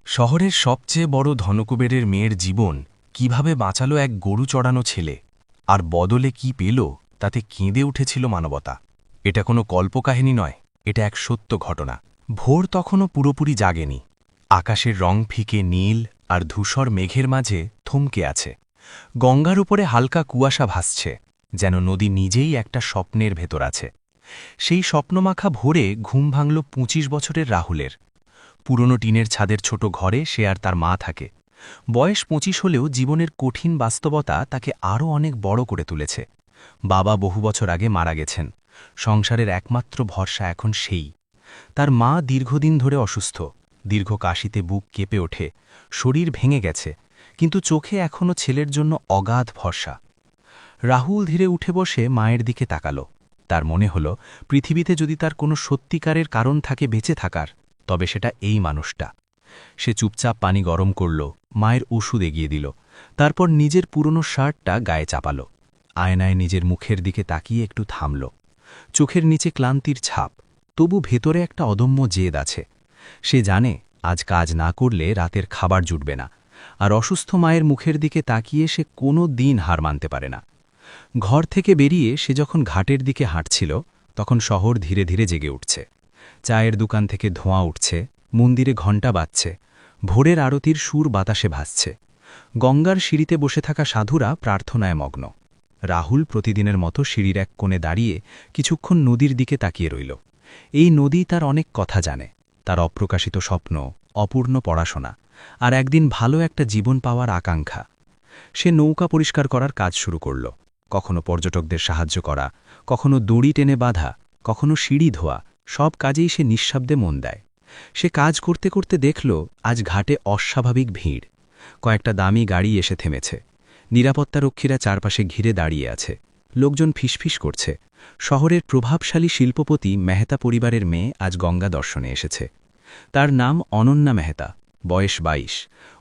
শহরের সবচেয়ে বড় ধনকুবেরের মেয়ের জীবন কিভাবে বাঁচালো এক গরু চড়ানো ছেলে, আর বদলে কি পেল তাতে কেঁদে উঠেছিল মানবতা। এটা কোনো কল্পকাহিনী নয়, এটা এক সত্য ঘটনা। ভোর তখনও পুরোপুরি জাগেনি। আকাশের রং ফিকে নীল আর ধূসর মেঘের মাঝে থমকে আছে। গঙ্গার উপরে হালকা কুয়াশা ভাসছে, যেন নদী নিজেই একটা স্বপ্নের ভেতর আছে। সেই স্বপ্নমাখা ভোরে ঘুম ভাঙল ২৫ বছরের রাহুলের। পুরনো টিনের ছাদের ছোট ঘরে সে আর তার মা থাকে। বয়স ২৫ হলেও জীবনের কঠিন বাস্তবতা তাকে আরও অনেক বড় করে তুলেছে। বাবা বহু বছর আগে মারা গেছেন। সংসারের একমাত্র ভরসা এখন সেই। তার মা দীর্ঘদিন ধরে অসুস্থ। দীর্ঘ কাশিতে বুক কেঁপে ওঠে, শরীর ভেঙে গেছে, কিন্তু চোখে এখনও ছেলের জন্য অগাধ ভরসা। রাহুল ধীরে উঠে বসে মায়ের দিকে তাকাল। তার মনে হল, পৃথিবীতে যদি তার কোনো সত্যিকারের কারণ থাকে বেঁচে থাকার, তবে সেটা এই মানুষটা। সে চুপচাপ পানি গরম করল, মায়ের ওষুধ এগিয়ে দিল, তারপর নিজের পুরনো শার্টটা গায়ে চাপাল। আয়নায় নিজের মুখের দিকে তাকিয়ে একটু থামল। চোখের নিচে ক্লান্তির ছাপ, তবু ভেতরে একটা অদম্য জেদ আছে। সে জানে আজ কাজ না করলে রাতের খাবার জুটবে না, আর অসুস্থ মায়ের মুখের দিকে তাকিয়ে সে কোনো দিন হার মানতে পারে না। ঘর থেকে বেরিয়ে সে যখন ঘাটের দিকে হাঁটছিল, তখন শহর ধীরে ধীরে জেগে উঠছে। চায়ের দোকান থেকে ধোঁয়া উঠছে, মন্দিরে ঘণ্টা বাজছে, ভোরের আরতির সুর বাতাসে ভাসছে। গঙ্গার সিঁড়িতে বসে থাকা সাধুরা প্রার্থনায় মগ্ন। রাহুল প্রতিদিনের মতো সিঁড়ির এক কোণে দাঁড়িয়ে কিছুক্ষণ নদীর দিকে তাকিয়ে রইল। এই নদী তার অনেক কথা জানে, তার অপ্রকাশিত স্বপ্ন, অপূর্ণ পড়াশোনা, আর একদিন ভালো একটা জীবন পাওয়ার আকাঙ্ক্ষা। সে নৌকা পরিষ্কার করার কাজ শুরু করল। কখনো পর্যটকদের সাহায্য করা, কখনো দড়ি টেনে বাঁধা, কখনো সিঁড়ি ধোয়া, সব কাজেই সে নিঃশব্দে মন দেয়। সে কাজ করতে করতে দেখল আজ ঘাটে অস্বাভাবিক ভিড়। কয়েকটা দামি গাড়ি এসে থেমেছে। নিরাপত্তারক্ষীরা চারপাশে ঘিরে দাঁড়িয়ে আছে। লোকজন ফিসফিস করছে। শহরের প্রভাবশালী শিল্পপতি মেহতা পরিবারের মেয়ে আজ গঙ্গা দর্শনে এসেছে। তার নাম অনন্যা মেহতা, বয়স ২২,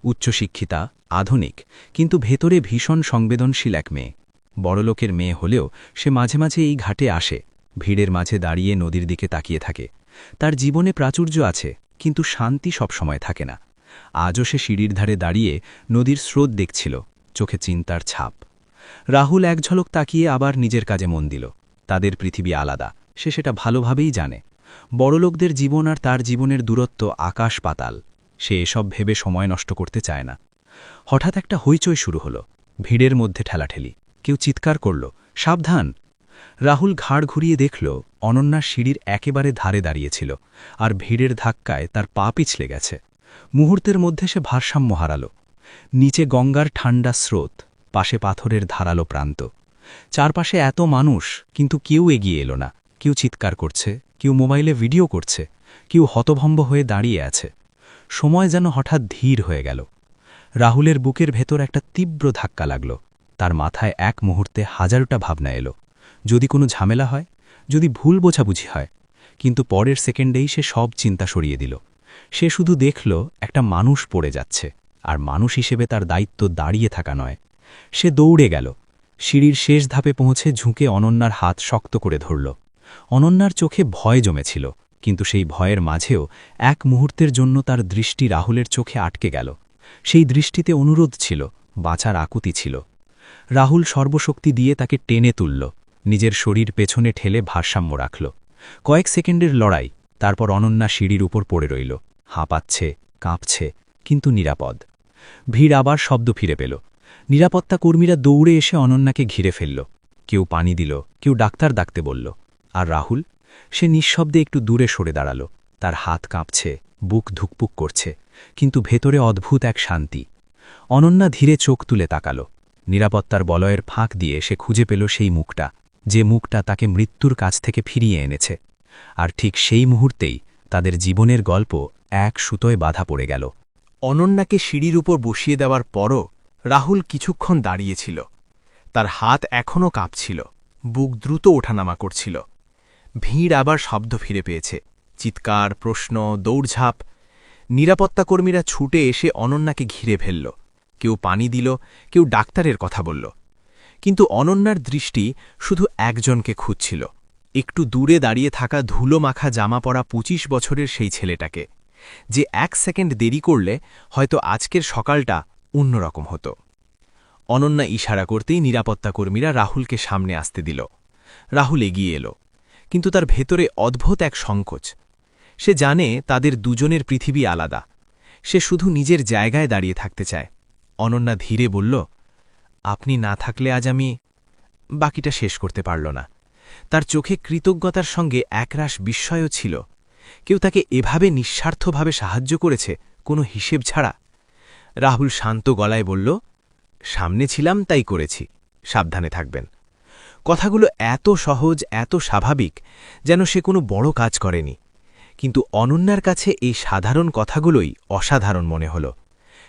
উচ্চশিক্ষিতা, আধুনিক, কিন্তু ভেতরে ভীষণ সংবেদনশীল এক মেয়ে। বড়লোকের মেয়ে হলেও সে মাঝে মাঝে এই ঘাটে আসে, ভিড়ের মাঝে দাঁড়িয়ে নদীর দিকে তাকিয়ে থাকে। তার জীবনে প্রাচুর্য আছে, কিন্তু শান্তি সবসময় থাকে না। আজও সে সিঁড়ির ধারে দাঁড়িয়ে নদীর স্রোত দেখছিল, চোখে চিন্তার ছাপ। রাহুল এক ঝলক তাকিয়ে আবার নিজের কাজে মন দিল। তাদের পৃথিবী আলাদা, সে সেটা ভালোভাবেই জানে। বড়লোকদের জীবন আর তার জীবনের দূরত্ব আকাশ পাতাল। সে এসব ভেবে সময় নষ্ট করতে চায় না। হঠাৎ একটা হইচই শুরু হলো। ভিড়ের মধ্যে ঠেলাঠেলি, কেউ চিৎকার করল, সাবধান! রাহুল ঘাড় ঘুরিয়ে দেখল অনন্যা সিঁড়ির একেবারে ধারে দাঁড়িয়েছিল, আর ভিড়ের ধাক্কায় তার পা পিছলে গেছে। মুহূর্তের মধ্যে সে ভারসাম্য হারাল। নিচে গঙ্গার ঠান্ডা স্রোত, পাশে পাথরের ধারালো প্রান্ত। চারপাশে এত মানুষ, কিন্তু কেউ এগিয়ে এলো না। কেউ চিৎকার করছে, কেউ মোবাইলে ভিডিও করছে, কেউ হতভম্ব হয়ে দাঁড়িয়ে আছে। সময় যেন হঠাৎ ধীর হয়ে গেল। রাহুলের বুকের ভেতর একটা তীব্র ধাক্কা লাগল। তার মাথায় এক মুহূর্তে হাজারটা ভাবনা এলো। যদি কোনো ঝামেলা হয়, যদি ভুল বোঝাবুঝি হয়। কিন্তু পরের সেকেন্ডেই সে সব চিন্তা সরিয়ে দিল। সে শুধু দেখল একটা মানুষ পড়ে যাচ্ছে, আর মানুষ হিসেবে তার দায়িত্ব দাঁড়িয়ে থাকা নয়। সে দৌড়ে গেল, সিঁড়ির শেষ ধাপে পৌঁছে ঝুঁকে অনন্যার হাত শক্ত করে ধরল। অনন্যার চোখে ভয় জমেছিল, কিন্তু সেই ভয়ের মাঝেও এক মুহূর্তের জন্য তার দৃষ্টি রাহুলের চোখে আটকে গেল। সেই দৃষ্টিতে অনুরোধ ছিল, বাঁচার আকুতি ছিল। রাহুল সর্বশক্তি দিয়ে তাকে টেনে তুলল, নিজের শরীর পেছনে ঠেলে ভারসাম্য রাখল। কয়েক সেকেন্ডের লড়াই, তারপর অনন্যা সিঁড়ির উপর পড়ে রইল, হাঁপাচ্ছে, কাঁপছে, কিন্তু নিরাপদ। ভিড় আবার শব্দ ফিরে পেল। নিরাপত্তা কর্মীরা দৌড়ে এসে অনন্যাকে ঘিরে ফেলল। কেউ পানি দিল, কেউ ডাক্তার ডাকতে বলল। আর রাহুল, সে নিঃশব্দে একটু দূরে সরে দাঁড়াল। তার হাত কাঁপছে, বুক ধুকপুক করছে, কিন্তু ভেতরে অদ্ভুত এক শান্তি। অনন্যা ধীরে চোখ তুলে তাকাল। নিরাপত্তার বলয়ের ফাঁক দিয়ে সে খুঁজে পেল সেই মুখটা, যে মুখটা তাকে মৃত্যুর কাছ থেকে ফিরিয়ে এনেছে। আর ঠিক সেই মুহূর্তেই তাদের জীবনের গল্প এক সুতোয় বাধা পড়ে গেল। অনন্যাকে সিঁড়ির উপর বসিয়ে দেওয়ার পরও রাহুল কিছুক্ষণ দাঁড়িয়েছিল। তার হাত এখনও কাঁপছিল, বুক দ্রুত ওঠানামা করছিল। ভিড় আবার শব্দ ফিরে পেয়েছে, চিৎকার, প্রশ্ন, দৌড়ঝাঁপ। নিরাপত্তাকর্মীরা ছুটে এসে অনন্যাকে ঘিরে ফেলল। কেউ পানি দিল, কেউ ডাক্তারের কথা বলল। কিন্তু অনন্যার দৃষ্টি শুধু একজনকে খুঁজছিল, একটু দূরে দাঁড়িয়ে থাকা ধুলো মাখা জামা পরা ২৫ বছরের সেই ছেলেটাকে, যে 1 সেকেন্ড দেরি করলে হয়তো আজকের সকালটা অন্যরকম হতো। অনন্যা ইশারা করতেই নিরাপত্তাকর্মীরা রাহুলকে সামনে আসতে দিল। রাহুল এগিয়ে এলো, কিন্তু তার ভেতরে অদ্ভুত এক সংকোচ। সে জানে তাদের দুজনের পৃথিবী আলাদা। সে শুধু নিজের জায়গায় দাঁড়িয়ে থাকতে চায়। অনন্যা ধীরে বলল, আপনি না থাকলে আজ আমি। বাকিটা শেষ করতে পারল না। তার চোখে কৃতজ্ঞতার সঙ্গে একরাশ বিস্ময়ও ছিল। কেউ তাকে এভাবে নিঃস্বার্থভাবে সাহায্য করেছে, কোনো হিসেব ছাড়া। রাহুল শান্ত গলায় বলল, সামনে ছিলাম তাই করেছি, সাবধানে থাকবেন। কথাগুলো এত সহজ, এত স্বাভাবিক, যেন সে কোনো বড় কাজ করেনি। কিন্তু অনন্যার কাছে এই সাধারণ কথাগুলোই অসাধারণ মনে হল।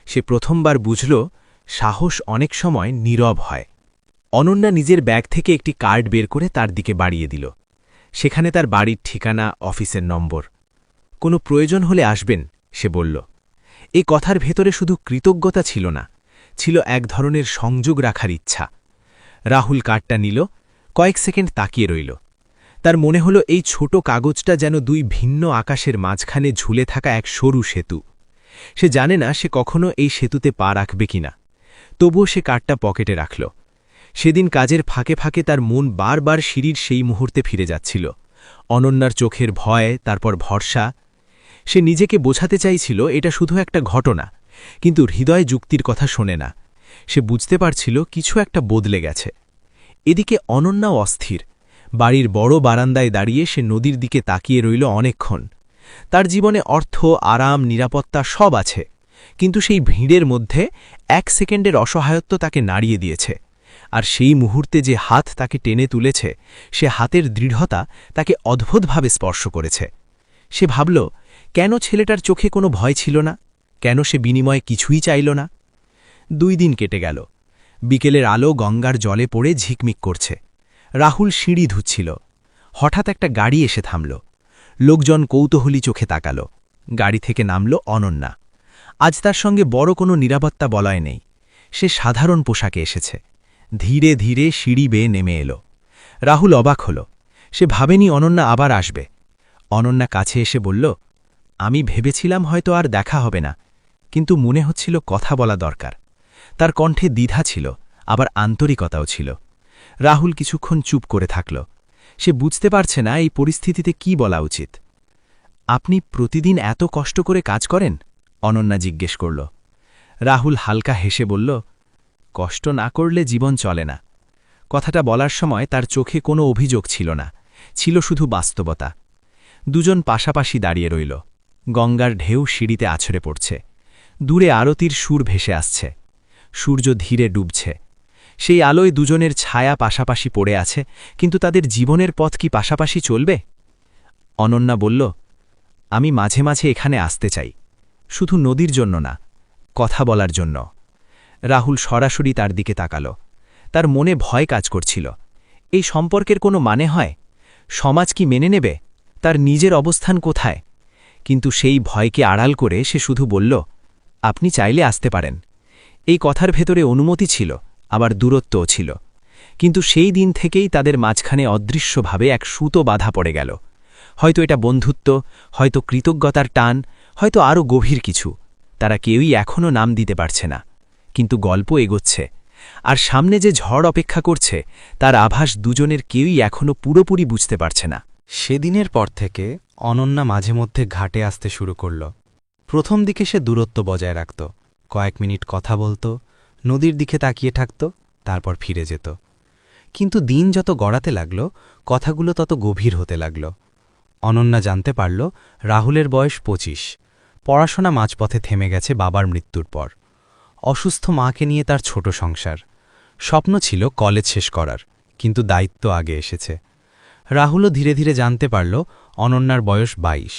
সে প্রথমবার বুঝল, সাহস অনেক সময় নীরব হয়। অনন্যা নিজের ব্যাগ থেকে একটি কার্ড বের করে তার দিকে বাড়িয়ে দিল। সেখানে তার বাড়ির ঠিকানা, অফিসের নম্বর। কোনো প্রয়োজন হলে আসবেন, সে বলল। এই কথার ভেতরে শুধু কৃতজ্ঞতা ছিল না, ছিল এক ধরনের সংযোগ রাখার ইচ্ছা। রাহুল কার্ডটা নিল, কয়েক সেকেন্ড তাকিয়ে রইল। তার মনে হল এই ছোট কাগজটা যেন দুই ভিন্ন আকাশের মাঝখানে ঝুলে থাকা এক সরু সেতু। সে জানে না সে কখনো এই সেতুতে পা রাখবে কিনা। তবুও সে কার্ডটা পকেটে রাখল। সেদিন কাজের ফাঁকে ফাঁকে তার মন বারবার সিঁড়ির সেই মুহূর্তে ফিরে যাচ্ছিল। অনন্যার চোখের ভয়, তারপর ভরসা। সে নিজেকে বোঝাতে চাইছিল এটা শুধু একটা ঘটনা, কিন্তু হৃদয় যুক্তির কথা শোনে না। সে বুঝতে পারছিল কিছু একটা বদলে গেছে। এদিকে অনন্যাও অস্থির। বাড়ির বড় বারান্দায় দাঁড়িয়ে সে নদীর দিকে তাকিয়ে রইল অনেকক্ষণ। তার জীবনে অর্থ, আরাম, নিরাপত্তা সব আছে, কিন্তু সেই ভিড়ের মধ্যে 1 সেকেন্ডের অসহায়ত্ব তাকে নাড়িয়ে দিয়েছে। আর সেই মুহূর্তে যে হাত তাকে টেনে তুলেছে, সে হাতের দৃঢ়তা তাকে অদ্ভুতভাবে স্পর্শ করেছে। সে ভাবল, কেন ছেলেটার চোখে কোনো ভয় ছিল না? কেন সে বিনিময়ে কিছুই চাইল না? 2 দিন কেটে গেল। বিকেলের আলো গঙ্গার জলে পড়ে ঝিকমিক করছে। রাহুল সিঁড়ি ধুচ্ছিল। হঠাৎ একটা গাড়ি এসে থামল। লোকজন কৌতূহলী চোখে তাকাল। গাড়ি থেকে নামল অনন্যা। আজ তার সঙ্গে বড় কোনো নিরাপত্তা বলয় নেই। সে সাধারণ পোশাকে এসেছে। ধীরে ধীরে সিঁড়ি বেয়ে নেমে এলো। রাহুল অবাক হল। সে ভাবেনি অনন্যা আবার আসবে। অনন্যা কাছে এসে বলল, আমি ভেবেছিলাম হয়তো আর দেখা হবে না, কিন্তু মনে হচ্ছিল কথা বলা দরকার। তার কণ্ঠে দ্বিধা ছিল, আবার আন্তরিকতাও ছিল। রাহুল কিছুক্ষণ চুপ করে থাকল। সে বুঝতে পারছে না এই পরিস্থিতিতে কি বলা উচিত। আপনি প্রতিদিন এত কষ্ট করে কাজ করেন? অনন্যা জিজ্ঞেস করল। রাহুল হালকা হেসে বলল, কষ্ট না করলে জীবন চলে না। কথাটা বলার সময় তার চোখে কোনো অভিযোগ ছিল না, ছিল শুধু বাস্তবতা। দুজন পাশাপাশি দাঁড়িয়ে রইল। গঙ্গার ঢেউ সিঁড়িতে আছড়ে পড়ছে। দূরে আরতির সুর ভেসে আসছে। সূর্য ধীরে ডুবছে। সেই আলোয় দুজনের ছায়া পাশাপাশি পড়ে আছে, কিন্তু তাদের জীবনের পথ কি পাশাপাশি চলবে? অনন্যা বলল, আমি মাঝে মাঝে এখানে আসতে চাই, শুধু নদীর জন্য না, কথা বলার জন্য। রাহুল সরাসরি তার দিকে তাকাল। তার মনে ভয় কাজ করছিল। এই সম্পর্কের কোনো মানে হয়? সমাজ কি মেনে নেবে? তার নিজের অবস্থান কোথায়? কিন্তু সেই ভয়কে আড়াল করে সে শুধু বলল, আপনি চাইলে আসতে পারেন। এই কথার ভেতরে অনুমতি ছিল, আবার দূরত্বও ছিল। কিন্তু সেই দিন থেকেই তাদের মাঝখানে অদৃশ্যভাবে এক সুতো বাধা পড়ে গেল। হয়তো এটা বন্ধুত্ব, হয়তো কৃতজ্ঞতার টান, হয়তো আরও গভীর কিছু। তারা কেউই এখনও নাম দিতে পারছে না, কিন্তু গল্প এগোচ্ছে। আর সামনে যে ঝড় অপেক্ষা করছে, তার আভাস দুজনের কেউই এখনও পুরোপুরি বুঝতে পারছে না। সেদিনের পর থেকে অনন্যা মাঝে মধ্যে ঘাটে আসতে শুরু করল। প্রথম দিকে সে দূরত্ব বজায় রাখত, কয়েক মিনিট কথা বলত, নদীর দিকে তাকিয়ে থাকত, তারপর ফিরে যেত। কিন্তু দিন যত গড়াতে লাগল, কথাগুলো তত গভীর হতে লাগল। অনন্যা জানতে পারল রাহুলের বয়স 25। পড়াশোনা মাঝপথে থেমে গেছে বাবার মৃত্যুর পর। অসুস্থ মাকে নিয়ে তার ছোট সংসার। স্বপ্ন ছিল কলেজ শেষ করার, কিন্তু দায়িত্ব আগে এসেছে। রাহুলও ধীরে ধীরে জানতে পারল অনন্যার বয়স 22।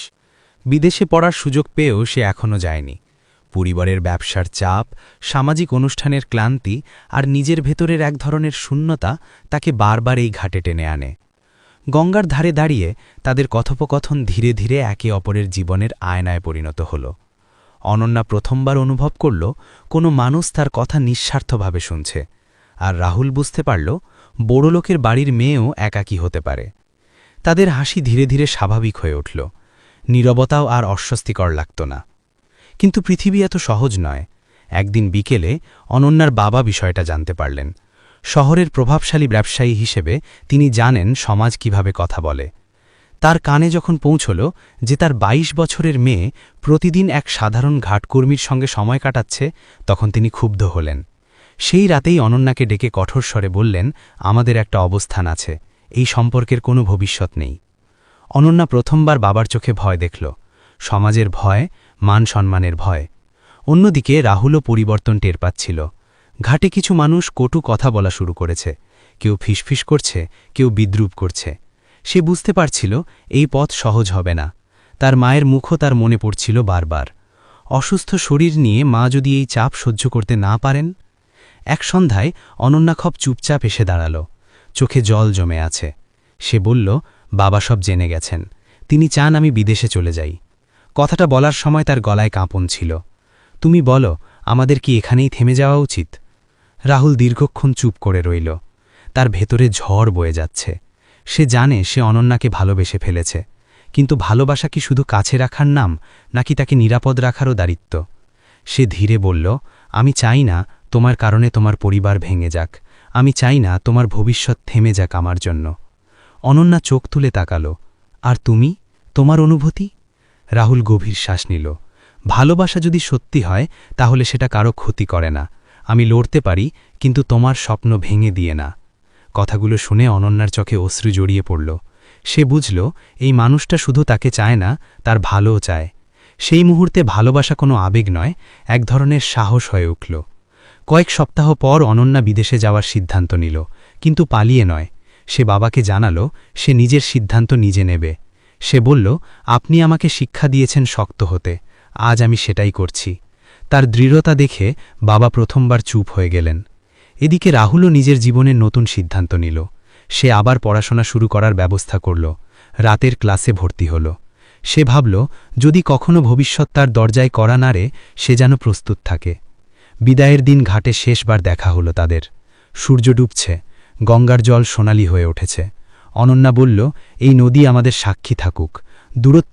বিদেশে পড়ার সুযোগ পেয়েও সে এখনও যায়নি। পরিবারের ব্যবসার চাপ, সামাজিক অনুষ্ঠানের ক্লান্তি আর নিজের ভেতরের এক ধরনের শূন্যতা তাকে বারবার এই ঘাটে টেনে আনে। গঙ্গার ধারে দাঁড়িয়ে তাদের কথোপকথন ধীরে ধীরে একে অপরের জীবনের আয়নায় পরিণত হল। অনন্যা প্রথমবার অনুভব করল কোনো মানুষ তার কথা নিঃস্বার্থভাবে শুনছে। আর রাহুল বুঝতে পারল বড়লোকের বাড়ির মেয়েও একাকী হতে পারে। তাদের হাসি ধীরে ধীরে স্বাভাবিক হয়ে উঠল। নীরবতাও আর অস্বস্তিকর লাগত না। কিন্তু পৃথিবী এত সহজ নয়। একদিন বিকেলে অনন্যার বাবা বিষয়টা জানতে পারলেন। শহরের প্রভাবশালী ব্যবসায়ী হিসেবে তিনি জানেন সমাজ কিভাবে কথা বলে। তার কানে যখন পৌঁছল যে তার ২২ বছরের মেয়ে প্রতিদিন এক সাধারণ ঘাটকর্মীর সঙ্গে সময় কাটাচ্ছে, তখন তিনি ক্ষুব্ধ হলেন। সেই রাতেই অনন্যাকে ডেকে কঠোর স্বরে বললেন, আমাদের একটা অবস্থান আছে, এই সম্পর্কের কোনো ভবিষ্যৎ নেই। অনন্যা প্রথমবার বাবার চোখে ভয় দেখল, সমাজের ভয়, মান সম্মানের ভয়। অন্যদিকে রাহুলও পরিবর্তন টের পাচ্ছিল। ঘাটে কিছু মানুষ কটু কথা বলা শুরু করেছে, কেউ ফিসফিস করছে, কেউ বিদ্রূপ করছে। সে বুঝতে পারছিল এই পথ সহজ হবে না। তার মায়ের মুখও তার মনে পড়ছিল বারবার। অসুস্থ শরীর নিয়ে মা যদি এই চাপ সহ্য করতে না পারেন। এক সন্ধ্যায় অনন্যা খুব চুপচাপ এসে দাঁড়াল, চোখে জল জমে আছে। সে বলল, বাবা সব জেনে গেছেন, তিনি চান আমি বিদেশে চলে যাই। কথাটা বলার সময় তার গলায় কাঁপন ছিল। তুমি বলো, আমাদের কি এখানেই থেমে যাওয়া উচিত? রাহুল দীর্ঘক্ষণ চুপ করে রইল। তার ভেতরে ঝড় বয়ে যাচ্ছে। সে জানে সে অনন্যাকে ভালোবেসে ফেলেছে, কিন্তু ভালোবাসা কি শুধু কাছে রাখার নাম, নাকি তাকে নিরাপদ রাখারও দায়িত্ব? সে ধীরে বলল, আমি চাই না তোমার কারণে তোমার পরিবার ভেঙে যাক, আমি চাই না তোমার ভবিষ্যৎ থেমে যাক আমার জন্য। অনন্যা চোখ তুলে তাকাল। আর তুমি, তোমার অনুভূতি? রাহুল গভীর শ্বাস নিল। ভালোবাসা যদি সত্যি হয় তাহলে সেটা কারো ক্ষতি করে না। আমি লড়তে পারি, কিন্তু তোমার স্বপ্ন ভেঙে দিয়ে না। কথাগুলো শুনে অনন্যার চোখে অশ্রু জড়িয়ে পড়ল। সে বুঝল এই মানুষটা শুধু তাকে চায় না, তার ভালোও চায়। সেই মুহূর্তে ভালোবাসা কোনো আবেগ নয়, এক ধরনের সাহস হয়ে উঠল। কয়েক সপ্তাহ পর অনন্যা বিদেশে যাওয়ার সিদ্ধান্ত নিল, কিন্তু পালিয়ে নয়। সে বাবাকে জানালো সে নিজের সিদ্ধান্ত নিজে নেবে। সে বলল, আপনি আমাকে শিক্ষা দিয়েছেন শক্ত হতে, আজ আমি সেটাই করছি। তার দৃঢ়তা দেখে বাবা প্রথমবার চুপ হয়ে গেলেন। এদিকে রাহুলও নিজের জীবনের নতুন সিদ্ধান্ত নিল। সে আবার পড়াশোনা শুরু করার ব্যবস্থা করল, রাতের ক্লাসে ভর্তি হল। সে ভাবল, যদি কখনো ভবিষ্যৎ তার দরজায় কড়া নাড়ে, সে যেন প্রস্তুত থাকে। বিদায়ের দিন ঘাটে শেষবার দেখা হলো তাদের। সূর্য ডুবছে, গঙ্গার জল সোনালি হয়ে উঠেছে। অনন্যা বলল, এই নদী আমাদের সাক্ষী থাকুক, দূরত্ব